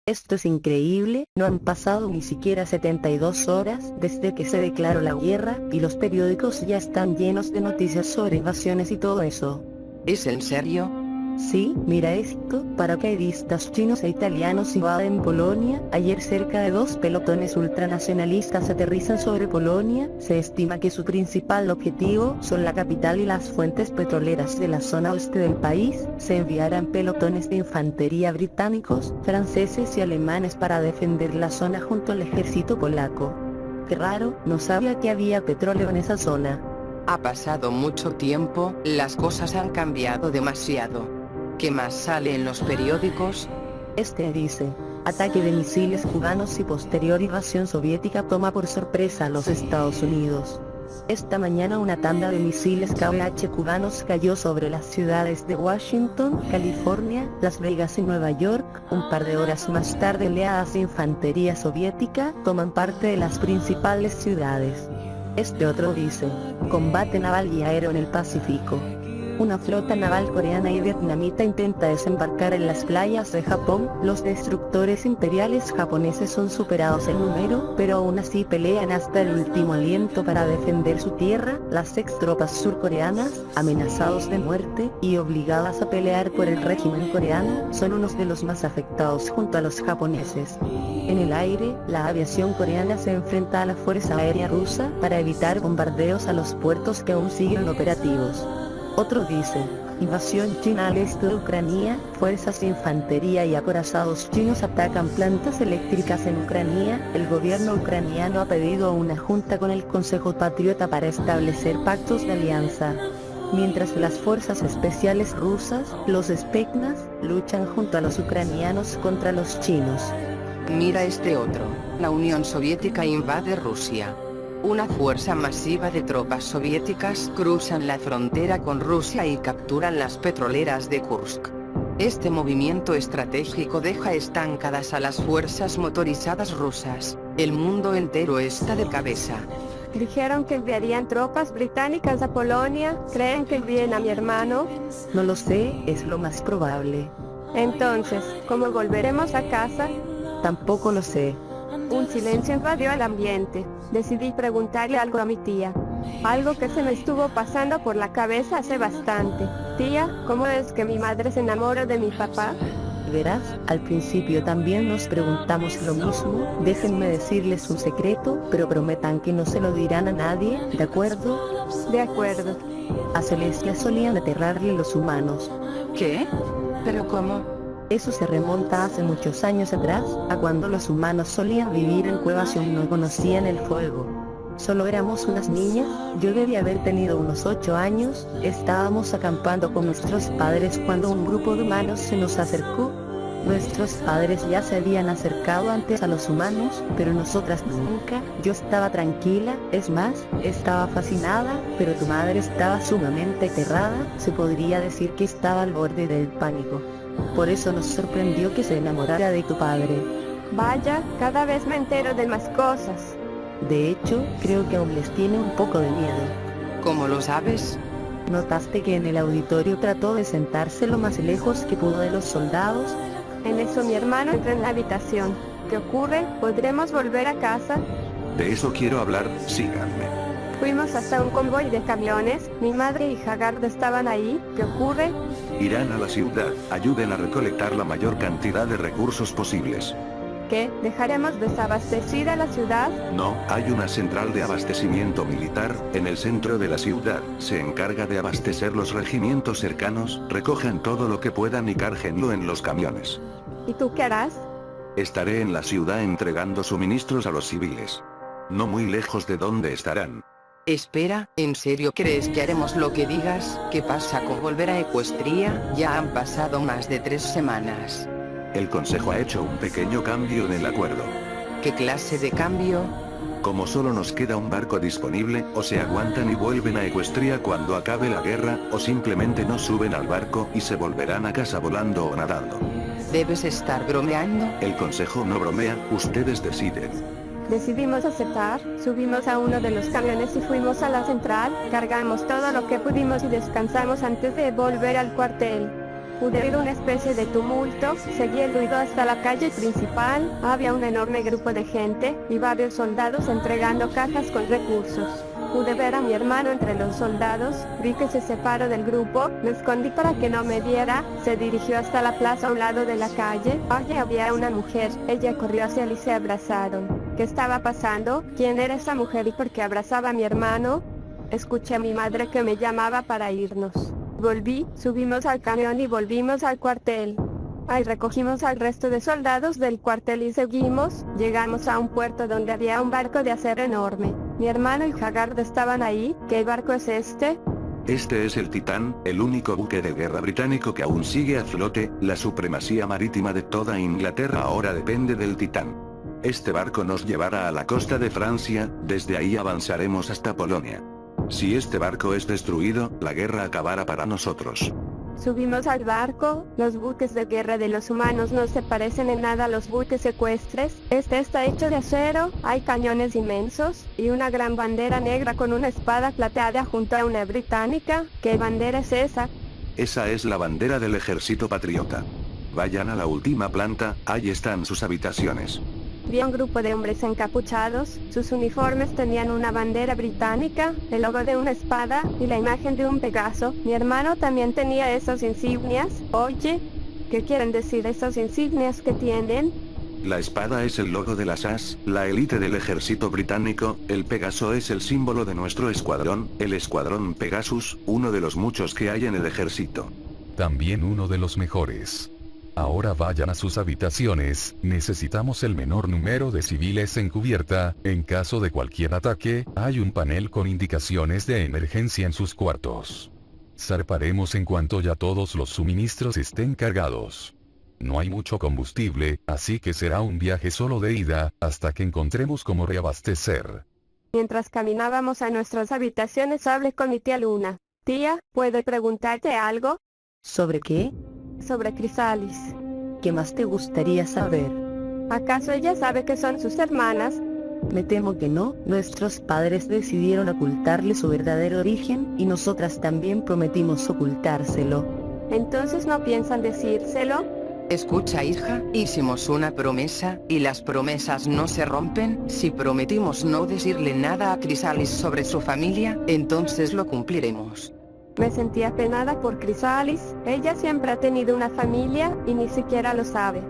Esto es increíble, no han pasado ni siquiera 72 horas desde que se declaró la guerra, y los periódicos ya están llenos de noticias sobre invasiones y todo eso. ¿Es en serio? Sí, mira esto, paracaidistas chinos e italianos invaden Polonia. Ayer cerca de 2 pelotones ultranacionalistas aterrizan sobre Polonia. Se estima que su principal objetivo son la capital y las fuentes petroleras de la zona oeste del país. Se enviarán pelotones de infantería británicos, franceses y alemanes para defender la zona junto al ejército polaco. Qué raro, no sabía que había petróleo en esa zona. Ha pasado mucho tiempo, las cosas han cambiado demasiado. ¿Qué más sale en los periódicos? Este dice: ataque de misiles cubanos y posterior invasión soviética toma por sorpresa a los Estados Unidos. Esta mañana una tanda de misiles KBH cubanos cayó sobre las ciudades de Washington, California, Las Vegas y Nueva York. Un par de horas más tarde oleadas de infantería soviética toman parte de las principales ciudades. Este otro dice: combate naval y aéreo en el Pacífico. Una flota naval coreana y vietnamita intenta desembarcar en las playas de Japón. Los destructores imperiales japoneses son superados en número, pero aún así pelean hasta el último aliento para defender su tierra. Las ex-tropas surcoreanas, amenazados de muerte y obligadas a pelear por el régimen coreano, son unos de los más afectados junto a los japoneses. En el aire, la aviación coreana se enfrenta a la Fuerza Aérea Rusa para evitar bombardeos a los puertos que aún siguen operativos. Otro dice: invasión china al este de Ucrania, fuerzas de infantería y acorazados chinos atacan plantas eléctricas en Ucrania. El gobierno ucraniano ha pedido una junta con el Consejo Patriota para establecer pactos de alianza. Mientras las fuerzas especiales rusas, los Spetsnaz, luchan junto a los ucranianos contra los chinos. Mira este otro, la Unión Soviética invade Rusia. Una fuerza masiva de tropas soviéticas cruzan la frontera con Rusia y capturan las petroleras de Kursk. Este movimiento estratégico deja estancadas a las fuerzas motorizadas rusas. El mundo entero está de cabeza. Dijeron que enviarían tropas británicas a Polonia. ¿Creen que envíen a mi hermano? No lo sé, es lo más probable. Entonces, ¿cómo volveremos a casa? Tampoco lo sé. Un silencio invadió el ambiente. Decidí preguntarle algo a mi tía. Algo que se me estuvo pasando por la cabeza hace bastante. Tía, ¿cómo es que mi madre se enamora de mi papá? Verás, al principio también nos preguntamos lo mismo. Déjenme decirles un secreto, pero prometan que no se lo dirán a nadie, ¿de acuerdo? De acuerdo. A Celestia solían aterrarle los humanos. ¿Qué? ¿Pero cómo? Eso se remonta hace muchos años atrás, a cuando los humanos solían vivir en cuevas y aún no conocían el fuego. Solo éramos unas niñas, yo debía haber tenido unos 8 años, estábamos acampando con nuestros padres cuando un grupo de humanos se nos acercó. Nuestros padres ya se habían acercado antes a los humanos, pero nosotras nunca. Yo estaba tranquila, es más, estaba fascinada, pero tu madre estaba sumamente aterrada, se podría decir que estaba al borde del pánico. Por eso nos sorprendió que se enamorara de tu padre. Vaya, cada vez me entero de más cosas. De hecho, creo que aún les tiene un poco de miedo. ¿Cómo lo sabes? ¿Notaste que en el auditorio trató de sentarse lo más lejos que pudo de los soldados? En eso mi hermano entra en la habitación. ¿Qué ocurre? ¿Podremos volver a casa? De eso quiero hablar, síganme. Fuimos hasta un convoy de camiones, mi madre y Haggard estaban ahí. ¿Qué ocurre? Irán a la ciudad, ayuden a recolectar la mayor cantidad de recursos posibles. ¿Qué? ¿Dejaremos desabastecida la ciudad? No, hay una central de abastecimiento militar, en el centro de la ciudad, se encarga de abastecer los regimientos cercanos, recojan todo lo que puedan y cárguenlo en los camiones. ¿Y tú qué harás? Estaré en la ciudad entregando suministros a los civiles. No muy lejos de donde estarán. Espera, ¿en serio crees que haremos lo que digas? ¿Qué pasa con volver a Ecuestria? Ya han pasado más de 3 semanas. El Consejo ha hecho un pequeño cambio en el acuerdo. ¿Qué clase de cambio? Como solo nos queda un barco disponible, o se aguantan y vuelven a Ecuestria cuando acabe la guerra, o simplemente no suben al barco y se volverán a casa volando o nadando. Debes estar bromeando. El Consejo no bromea, ustedes deciden. Decidimos aceptar, subimos a uno de los camiones y fuimos a la central, cargamos todo lo que pudimos y descansamos antes de volver al cuartel. Pude oír una especie de tumulto, seguí el ruido hasta la calle principal, había un enorme grupo de gente, y varios soldados entregando cajas con recursos. Pude ver a mi hermano entre los soldados, vi que se separó del grupo, me escondí para que no me viera, se dirigió hasta la plaza a un lado de la calle, allí había una mujer, ella corrió hacia él y se abrazaron. ¿Qué estaba pasando? ¿Quién era esa mujer y por qué abrazaba a mi hermano? Escuché a mi madre que me llamaba para irnos. Volví, subimos al camión y volvimos al cuartel. Ahí recogimos al resto de soldados del cuartel y seguimos, llegamos a un puerto donde había un barco de acero enorme. Mi hermano y Haggard estaban ahí. ¿Qué barco es este? Este es el Titán, el único buque de guerra británico que aún sigue a flote, la supremacía marítima de toda Inglaterra ahora depende del Titán. Este barco nos llevará a la costa de Francia, desde ahí avanzaremos hasta Polonia. Si este barco es destruido, la guerra acabará para nosotros. Subimos al barco, los buques de guerra de los humanos no se parecen en nada a los buques ecuestres, este está hecho de acero, hay cañones inmensos, y una gran bandera negra con una espada plateada junto a una británica. ¿Qué bandera es esa? Esa es la bandera del ejército patriota. Vayan a la última planta, ahí están sus habitaciones. Vi a un grupo de hombres encapuchados, sus uniformes tenían una bandera británica, el logo de una espada, y la imagen de un Pegaso. Mi hermano también tenía esas insignias. Oye, ¿qué quieren decir esas insignias que tienen? La espada es el logo de las SAS, la élite del ejército británico, el Pegaso es el símbolo de nuestro escuadrón, el escuadrón Pegasus, uno de los muchos que hay en el ejército. También uno de los mejores. Ahora vayan a sus habitaciones, necesitamos el menor número de civiles en cubierta, en caso de cualquier ataque, hay un panel con indicaciones de emergencia en sus cuartos. Zarparemos en cuanto ya todos los suministros estén cargados. No hay mucho combustible, así que será un viaje solo de ida, hasta que encontremos cómo reabastecer. Mientras caminábamos a nuestras habitaciones hablé con mi tía Luna. Tía, ¿puedo preguntarte algo? ¿Sobre qué? Sobre Chrysalis. ¿Qué más te gustaría saber? ¿Acaso ella sabe que son sus hermanas? Me temo que no, nuestros padres decidieron ocultarle su verdadero origen, y nosotras también prometimos ocultárselo. ¿Entonces no piensan decírselo? Escucha, hija, hicimos una promesa, y las promesas no se rompen. Si prometimos no decirle nada a Chrysalis sobre su familia, entonces lo cumpliremos. Me sentí apenada por Chrysalis, ella siempre ha tenido una familia, y ni siquiera lo sabe.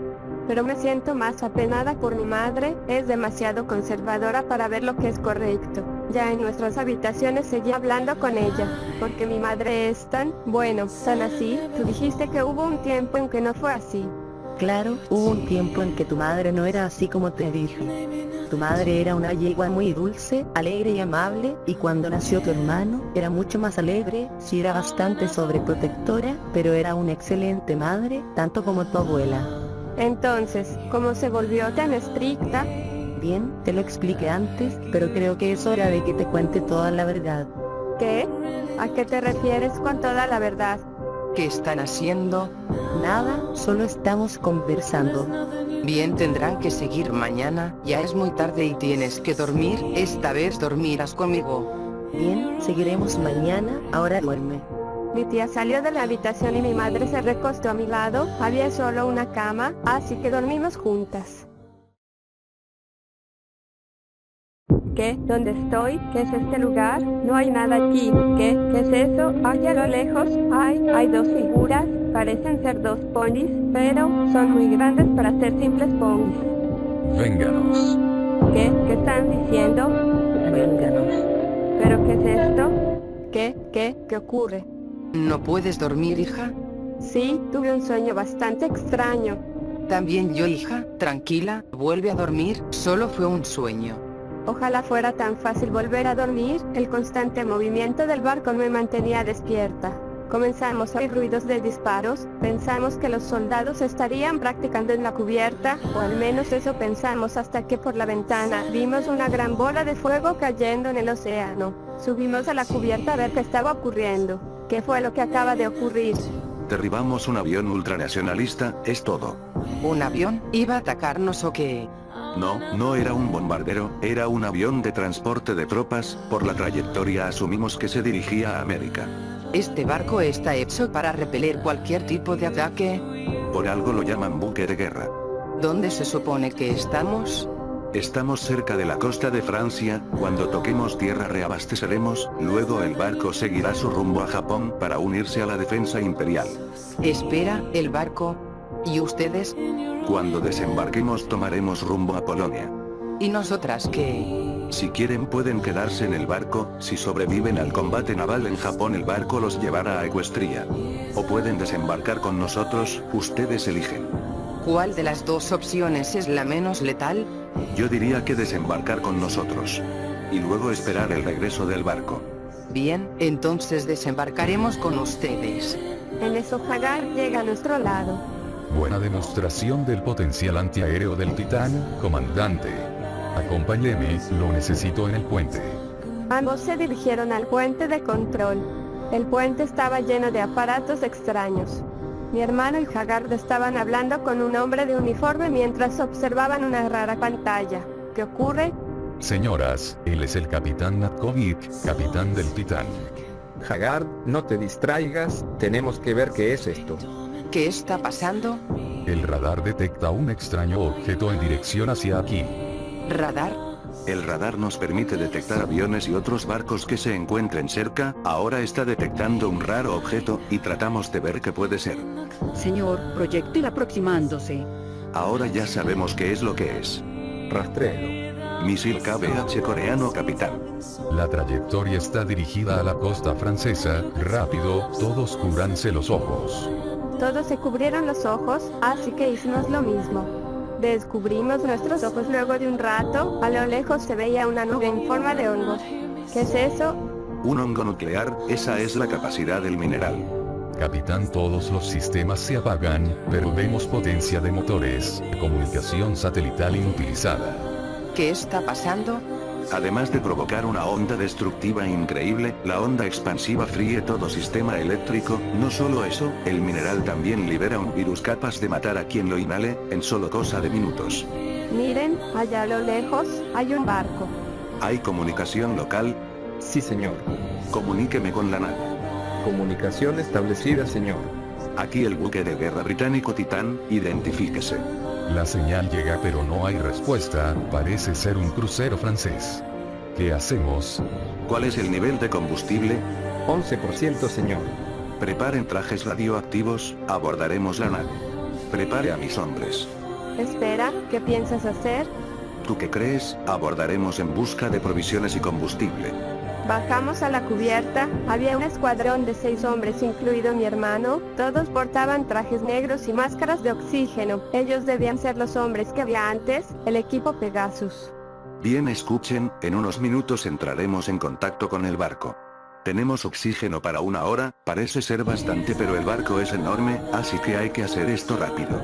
Pero me siento más apenada por mi madre, es demasiado conservadora para ver lo que es correcto. Ya en nuestras habitaciones seguí hablando con ella, porque mi madre es tan así. Tú dijiste que hubo un tiempo en que no fue así. Claro, hubo un tiempo en que tu madre no era así como te dije. Tu madre era una yegua muy dulce, alegre y amable, y cuando nació tu hermano, era mucho más alegre, sí era bastante sobreprotectora, pero era una excelente madre, tanto como tu abuela. Entonces, ¿cómo se volvió tan estricta? Bien, te lo expliqué antes, pero creo que es hora de que te cuente toda la verdad. ¿Qué? ¿A qué te refieres con toda la verdad? ¿Qué están haciendo? Nada, solo estamos conversando. Bien, tendrán que seguir mañana, ya es muy tarde y tienes que dormir, esta vez dormirás conmigo. Bien, seguiremos mañana, ahora duerme. Mi tía salió de la habitación y mi madre se recostó a mi lado, había solo una cama, así que dormimos juntas. ¿Qué? ¿Dónde estoy? ¿Qué es este lugar? No hay nada aquí. ¿Qué? ¿Qué es eso? Allá a lo lejos hay dos figuras, parecen ser dos ponis, pero son muy grandes para ser simples ponis. Vénganos. ¿Qué? ¿Qué están diciendo? Vénganos. ¿Pero qué es esto? ¿Qué ocurre? ¿No puedes dormir, hija? Sí, tuve un sueño bastante extraño. También yo, hija, tranquila, vuelve a dormir, solo fue un sueño. Ojalá fuera tan fácil volver a dormir, el constante movimiento del barco me mantenía despierta. Comenzamos a oír ruidos de disparos, pensamos que los soldados estarían practicando en la cubierta, o al menos eso pensamos hasta que por la ventana vimos una gran bola de fuego cayendo en el océano. Subimos a la cubierta a ver qué estaba ocurriendo. ¿Qué fue lo que acaba de ocurrir? Derribamos un avión ultranacionalista, es todo. ¿Un avión? ¿Iba a atacarnos o qué? No, no era un bombardero, era un avión de transporte de tropas, por la trayectoria asumimos que se dirigía a América. Este barco está hecho para repeler cualquier tipo de ataque. Por algo lo llaman buque de guerra. ¿Dónde se supone que estamos? Estamos cerca de la costa de Francia, cuando toquemos tierra reabasteceremos, luego el barco seguirá su rumbo a Japón para unirse a la defensa imperial. Espera, ¿el barco? ¿Y ustedes? Cuando desembarquemos tomaremos rumbo a Polonia. ¿Y nosotras qué? Si quieren pueden quedarse en el barco, si sobreviven al combate naval en Japón el barco los llevará a Ecuestria. O pueden desembarcar con nosotros, ustedes eligen. ¿Cuál de las dos opciones es la menos letal? Yo diría que desembarcar con nosotros. Y luego esperar el regreso del barco. Bien, entonces desembarcaremos con ustedes. En eso Hagar llega a nuestro lado. Buena demostración del potencial antiaéreo del Titán, comandante. Acompáñeme, lo necesito en el puente. Ambos se dirigieron al puente de control. El puente estaba lleno de aparatos extraños. Mi hermano y Hagar estaban hablando con un hombre de uniforme mientras observaban una rara pantalla. ¿Qué ocurre? Señoras, él es el capitán Natkovic, capitán del Titán. Hagar, no te distraigas, tenemos que ver qué es esto. ¿Qué está pasando? El radar detecta un extraño objeto en dirección hacia aquí. ¿Radar? El radar nos permite detectar aviones y otros barcos que se encuentren cerca, ahora está detectando un raro objeto, y tratamos de ver qué puede ser. Señor, proyectil aproximándose. Ahora ya sabemos qué es lo que es. Rastréelo. Misil KBH coreano capitán. La trayectoria está dirigida a la costa francesa, rápido, todos cúbranse los ojos. Todos se cubrieron los ojos, así que hicimos lo mismo. Descubrimos nuestros ojos luego de un rato, a lo lejos se veía una nube en forma de hongo. ¿Qué es eso? Un hongo nuclear, esa es la capacidad del mineral. Capitán, todos los sistemas se apagan, pero vemos potencia de motores, comunicación satelital inutilizada. ¿Qué está pasando? Además de provocar una onda destructiva increíble, la onda expansiva fríe todo sistema eléctrico, no solo eso, el mineral también libera un virus capaz de matar a quien lo inhale, en solo cosa de minutos. Miren, allá a lo lejos, hay un barco. ¿Hay comunicación local? Sí, señor. Comuníqueme con la nave. Comunicación establecida, señor. Aquí el buque de guerra británico Titán, identifíquese. La señal llega pero no hay respuesta, parece ser un crucero francés. ¿Qué hacemos? ¿Cuál es el nivel de combustible? 11%, señor. Preparen trajes radioactivos, abordaremos la nave. Prepare a mis hombres. Espera, ¿qué piensas hacer? ¿Tú qué crees? Abordaremos en busca de provisiones y combustible. Bajamos a la cubierta, había un escuadrón de 6 hombres incluido mi hermano, todos portaban trajes negros y máscaras de oxígeno, ellos debían ser los hombres que había antes, el equipo Pegasus. Bien, escuchen, en unos minutos entraremos en contacto con el barco. Tenemos oxígeno para 1 hora, parece ser bastante pero el barco es enorme, así que hay que hacer esto rápido.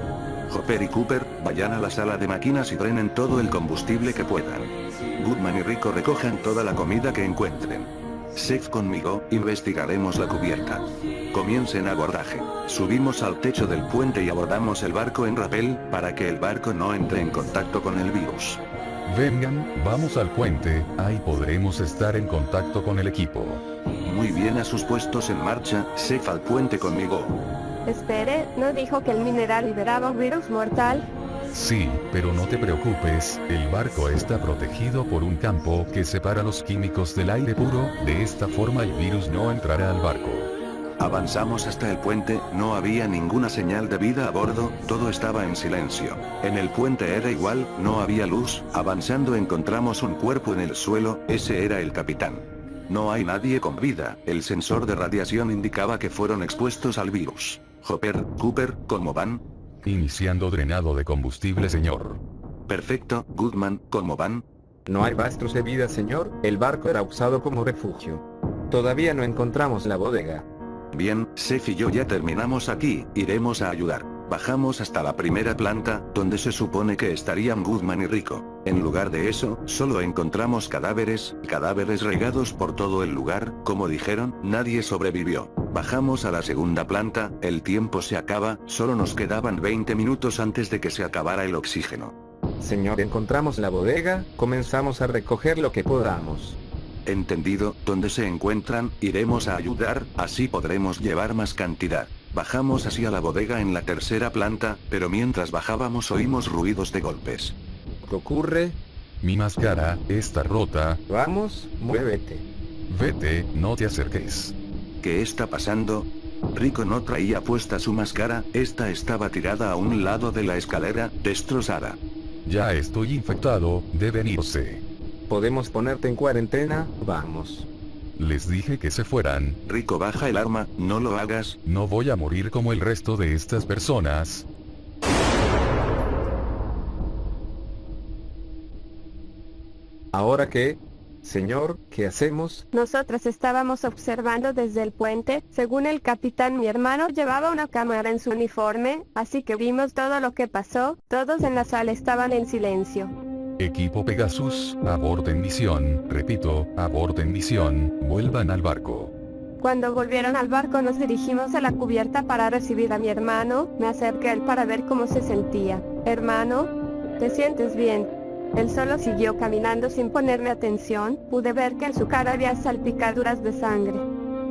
Hopper y Cooper, vayan a la sala de máquinas y drenen todo el combustible que puedan. Goodman y Rico recojan toda la comida que encuentren. Seth conmigo, investigaremos la cubierta. Comiencen abordaje. Subimos al techo del puente y abordamos el barco en rapel, para que el barco no entre en contacto con el virus. Vengan, vamos al puente, ahí podremos estar en contacto con el equipo. Muy bien, a sus puestos en marcha, Seth al puente conmigo. Espere, ¿no dijo que el mineral liberaba un virus mortal? Sí, pero no te preocupes, el barco está protegido por un campo que separa los químicos del aire puro, de esta forma el virus no entrará al barco. Avanzamos hasta el puente, no había ninguna señal de vida a bordo, todo estaba en silencio. En el puente era igual, no había luz, avanzando encontramos un cuerpo en el suelo, ese era el capitán. No hay nadie con vida, el sensor de radiación indicaba que fueron expuestos al virus. Hopper, Cooper, ¿cómo van? Iniciando drenado de combustible, señor. Perfecto, Goodman, ¿cómo van? No hay rastros de vida, señor, el barco era usado como refugio. Todavía no encontramos la bodega. Bien, Seth y yo ya terminamos aquí, iremos a ayudar. Bajamos hasta la primera planta, donde se supone que estarían Goodman y Rico. En lugar de eso, solo encontramos cadáveres regados por todo el lugar, como dijeron, nadie sobrevivió. Bajamos a la segunda planta, el tiempo se acaba, solo nos quedaban 20 minutos antes de que se acabara el oxígeno. Señor, encontramos la bodega, comenzamos a recoger lo que podamos. Entendido, ¿dónde se encuentran? Iremos a ayudar, así podremos llevar más cantidad. Bajamos hacia la bodega en la tercera planta, pero mientras bajábamos oímos ruidos de golpes. ¿Qué ocurre? Mi máscara está rota. Vamos, muévete. Vete, no te acerques. ¿Qué está pasando? Rico no traía puesta su máscara, esta estaba tirada a un lado de la escalera, destrozada. Ya estoy infectado, deben irse. ¿Podemos ponerte en cuarentena? Vamos. Les dije que se fueran. Rico, baja el arma, no lo hagas. No voy a morir como el resto de estas personas. ¿Ahora qué? Señor, ¿qué hacemos? Nosotros estábamos observando desde el puente. Según el capitán, mi hermano llevaba una cámara en su uniforme, así que vimos todo lo que pasó. Todos en la sala estaban en silencio. Equipo Pegasus, aborten misión. Repito, aborten misión. Vuelvan al barco. Cuando volvieron al barco nos dirigimos a la cubierta para recibir a mi hermano. Me acerqué a él para ver cómo se sentía. Hermano, ¿te sientes bien? Él solo siguió caminando sin ponerme atención. Pude ver que en su cara había salpicaduras de sangre.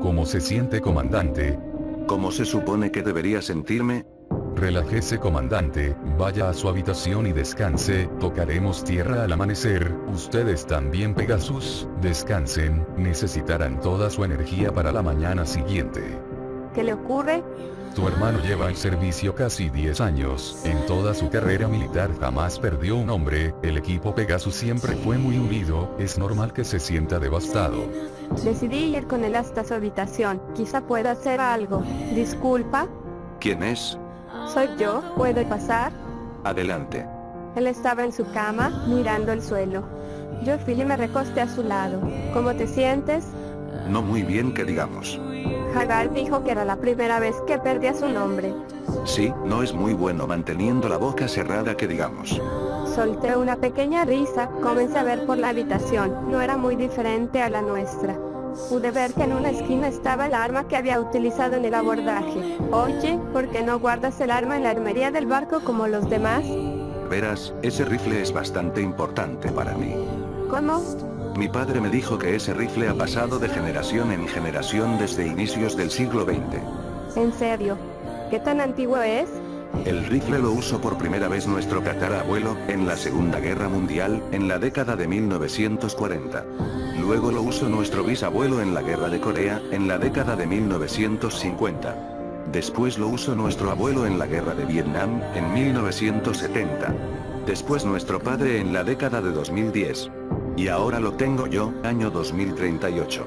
¿Cómo se siente, comandante? ¿Cómo se supone que debería sentirme? Relájese, comandante, vaya a su habitación y descanse. Tocaremos tierra al amanecer. Ustedes también, Pegasus, descansen. Necesitarán toda su energía para la mañana siguiente. ¿Qué le ocurre? Tu hermano lleva en servicio casi 10 años. En toda su carrera militar jamás perdió un hombre. El equipo Pegasus siempre fue muy unido. Es normal que se sienta devastado. Decidí ir con él hasta su habitación. Quizá pueda hacer algo. Disculpa. ¿Quién es? Soy yo. ¿Puedo pasar? Adelante. Él estaba en su cama, mirando el suelo. Yo fui y me recosté a su lado. ¿Cómo te sientes? No muy bien que digamos. Hagar dijo que era la primera vez que perdía su nombre. Sí, no es muy bueno manteniendo la boca cerrada que digamos. Solté una pequeña risa, comencé a ver por la habitación, no era muy diferente a la nuestra. Pude ver que en una esquina estaba el arma que había utilizado en el abordaje. Oye, ¿por qué no guardas el arma en la armería del barco como los demás? Verás, ese rifle es bastante importante para mí. ¿Cómo? Mi padre me dijo que ese rifle ha pasado de generación en generación desde inicios del siglo XX. ¿En serio? ¿Qué tan antiguo es? El rifle lo usó por primera vez nuestro tatarabuelo, en la Segunda Guerra Mundial, en la década de 1940. Luego lo usó nuestro bisabuelo en la Guerra de Corea, en la década de 1950. Después lo usó nuestro abuelo en la Guerra de Vietnam, en 1970. Después nuestro padre en la década de 2010. Y ahora lo tengo yo, año 2038.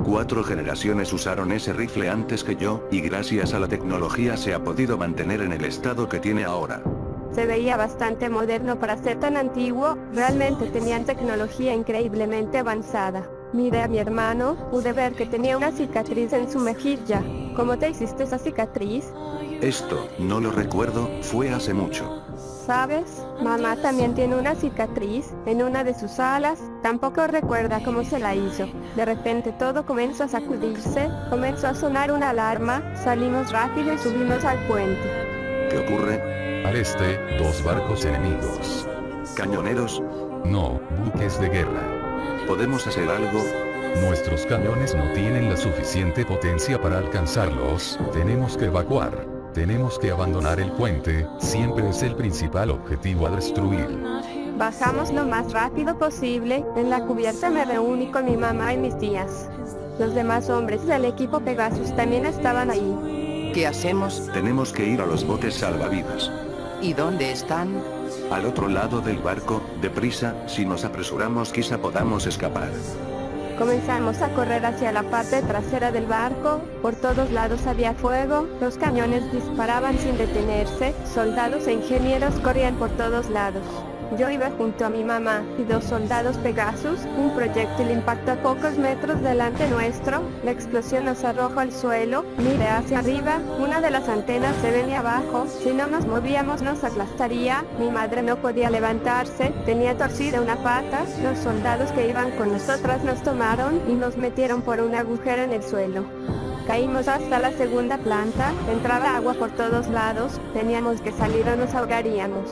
4 generaciones usaron ese rifle antes que yo, y gracias a la tecnología se ha podido mantener en el estado que tiene ahora. Se veía bastante moderno para ser tan antiguo, realmente tenían tecnología increíblemente avanzada. Miré a mi hermano, pude ver que tenía una cicatriz en su mejilla. ¿Cómo te hiciste esa cicatriz? Esto, no lo recuerdo, fue hace mucho. ¿Sabes? Mamá también tiene una cicatriz en una de sus alas, tampoco recuerda cómo se la hizo. De repente todo comenzó a sacudirse, comenzó a sonar una alarma, salimos rápido y subimos al puente. ¿Qué ocurre? Al este, 2 barcos enemigos. ¿Cañoneros? No, buques de guerra. ¿Podemos hacer algo? Nuestros cañones no tienen la suficiente potencia para alcanzarlos, tenemos que evacuar. Tenemos que abandonar el puente, siempre es el principal objetivo a destruir. Bajamos lo más rápido posible, en la cubierta me reuní con mi mamá y mis tías. Los demás hombres del equipo Pegasus también estaban ahí. ¿Qué hacemos? Tenemos que ir a los botes salvavidas. ¿Y dónde están? Al otro lado del barco, deprisa, si nos apresuramos quizá podamos escapar. Comenzamos a correr hacia la parte trasera del barco, por todos lados había fuego, los cañones disparaban sin detenerse, soldados e ingenieros corrían por todos lados. Yo iba junto a mi mamá y 2 soldados Pegasus, un proyectil impactó a pocos metros delante nuestro, la explosión nos arrojó al suelo, miré hacia arriba, una de las antenas se venía abajo, si no nos movíamos nos aplastaría, mi madre no podía levantarse, tenía torcida una pata, los soldados que iban con nosotras nos tomaron y nos metieron por un agujero en el suelo. Caímos hasta la 2ª planta, entraba agua por todos lados, teníamos que salir o nos ahogaríamos.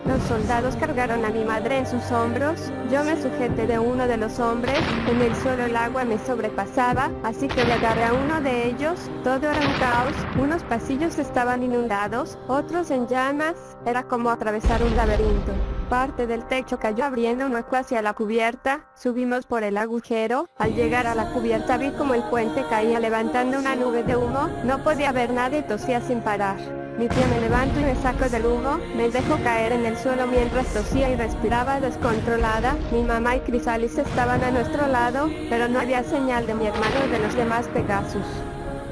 Los soldados cargaron a mi madre en sus hombros, yo me sujeté de uno de los hombres, en el suelo el agua me sobrepasaba, así que le agarré a uno de ellos, todo era un caos, unos pasillos estaban inundados, otros en llamas, era como atravesar un laberinto. Parte del techo cayó abriendo un hueco hacia la cubierta, subimos por el agujero, al llegar a la cubierta vi como el puente caía levantando una nube de humo, no podía ver nada y tosía sin parar. Mi tía me levanto y me saco del humo, me dejo caer en el suelo mientras tosía y respiraba descontrolada, mi mamá y Crisalis estaban a nuestro lado, pero no había señal de mi hermano o de los demás Pegasus.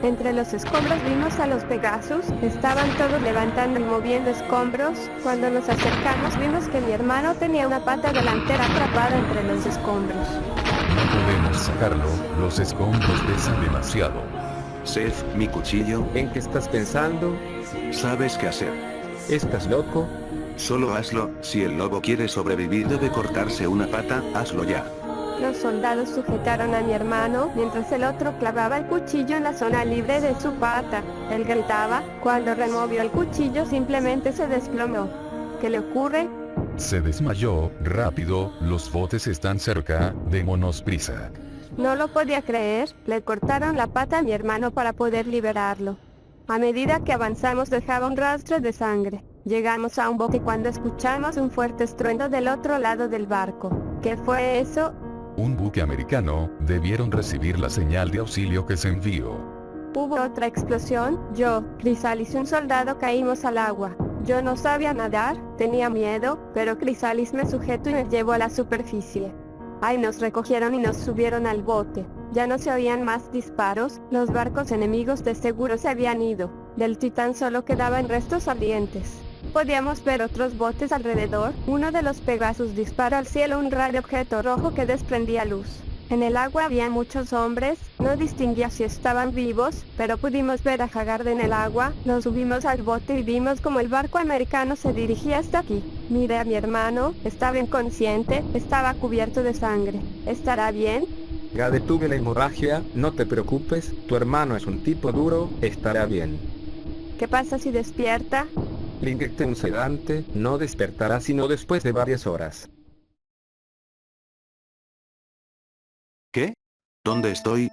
Entre los escombros vimos a los Pegasus, estaban todos levantando y moviendo escombros, cuando nos acercamos vimos que mi hermano tenía una pata delantera atrapada entre los escombros. No podemos sacarlo, los escombros pesan demasiado. Seth, mi cuchillo, ¿En qué estás pensando? ¿sabes qué hacer? ¿Estás loco? Solo hazlo, si el lobo quiere sobrevivir debe cortarse una pata, hazlo ya. Los soldados sujetaron a mi hermano, mientras el otro clavaba el cuchillo en la zona libre de su pata. Él gritaba, cuando removió el cuchillo simplemente se desplomó. ¿Qué le ocurre? Se desmayó, rápido, los botes están cerca, démonos prisa. No lo podía creer, le cortaron la pata a mi hermano para poder liberarlo. A medida que avanzamos dejaba un rastro de sangre. Llegamos a un bote cuando escuchamos un fuerte estruendo del otro lado del barco. ¿Qué fue eso? Un buque americano, debieron recibir la señal de auxilio que se envió. Hubo otra explosión, yo, Crisalis y un soldado caímos al agua. Yo no sabía nadar, tenía miedo, pero Crisalis me sujetó y me llevó a la superficie. Ahí nos recogieron y nos subieron al bote. Ya no se oían más disparos, los barcos enemigos de seguro se habían ido. Del Titán solo quedaban restos ardientes. Podíamos ver otros botes alrededor. Uno de los Pegasus disparó al cielo un rayo objeto rojo que desprendía luz. En el agua había muchos hombres, no distinguía si estaban vivos, pero pudimos ver a Haggard en el agua, nos subimos al bote y vimos como el barco americano se dirigía hasta aquí. Miré a mi hermano, estaba inconsciente, estaba cubierto de sangre. ¿Estará bien? Ya detuve la hemorragia, no te preocupes, tu hermano es un tipo duro, estará bien. ¿Qué pasa si despierta? Le inyecté un sedante, no despertará sino después de varias horas. ¿Qué? ¿Dónde estoy?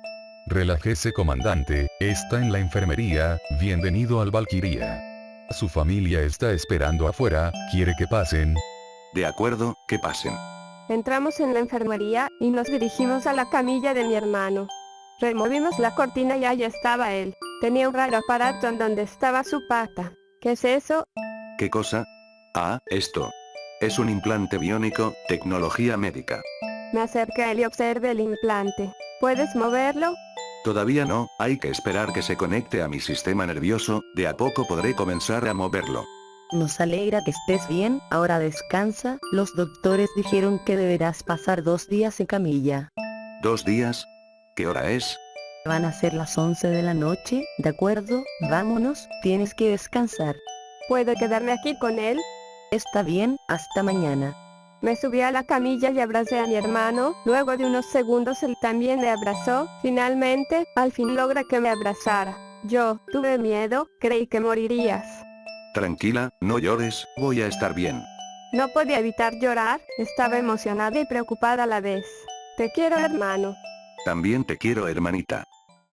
Relájese comandante, está en la enfermería, bienvenido al Valkyria. Su familia está esperando afuera, ¿quiere que pasen? De acuerdo, que pasen. Entramos en la enfermería, y nos dirigimos a la camilla de mi hermano. Removimos la cortina y allí estaba él. Tenía un raro aparato en donde estaba su pata. ¿Qué es eso? ¿Qué cosa? Ah, esto. Es un implante biónico, tecnología médica. Me acerqué a él y observé el implante. ¿Puedes moverlo? Todavía no, hay que esperar que se conecte a mi sistema nervioso, de a poco podré comenzar a moverlo. Nos alegra que estés bien, ahora descansa, los doctores dijeron que deberás pasar 2 días en camilla. ¿2 días? ¿Qué hora es? Van a ser las 11 de la noche, ¿de acuerdo? Vámonos, tienes que descansar. ¿Puedo quedarme aquí con él? Está bien, hasta mañana. Me subí a la camilla y abracé a mi hermano, luego de unos segundos él también me abrazó, finalmente, al fin logré que me abrazara. Yo, tuve miedo, creí que morirías. Tranquila, no llores, voy a estar bien. No podía evitar llorar, estaba emocionada y preocupada a la vez. Te quiero, hermano. También te quiero, hermanita.